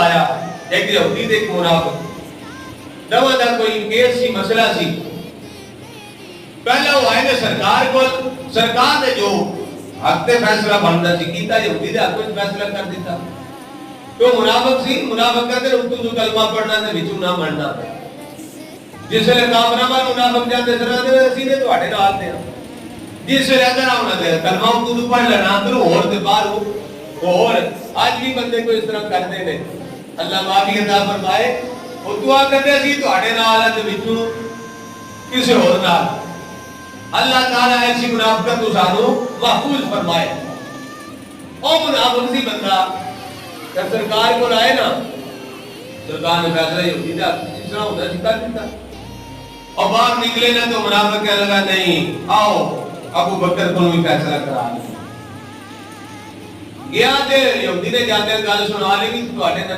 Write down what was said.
آیا ایک یہودی تے ایک منافق دونوں دا کوئی کیس سی مسئلہ سی پہلا وہ آئے نے سرکار کو سرکار نے جو حق تے فیصلہ بندا سی کیتا یہودی دے حق وچ فیصلہ کر دیتا تو منافق سی منافق کہتے ہیں تو کلمہ پڑھنا تے وچوں نہ مننا جس ویلے کافراں وال منافق جاندے سراں دے اسی نے تواڈے نال تے جس ویلے ادھر آونا دے کلمہ تو پڑھ لینا اندر ہور تے باہر اور آج بھی بندے کو اس طرح کرتے ہیں اللہ معافی عطا فرمائے وہ دعا کرتے اسی تواڈے نال تے وچوں کسے ہور نال اللہ تعالیٰ ایسی منافقت تو سانو محفوظ فرمائے او منافق سی بندہ جب سرکار کو آئے نا سرکار نے فیصلہ یہودی دا اس طرح ہوتا سی کر دیتا اور باہر نکلے نا تو منافق کہنے لگا نہیں آؤ ابو بکر کو بھی فیصلہ کرا لیں گیا تے یہودی نے جاتے گل سنا لیں گی تواڈے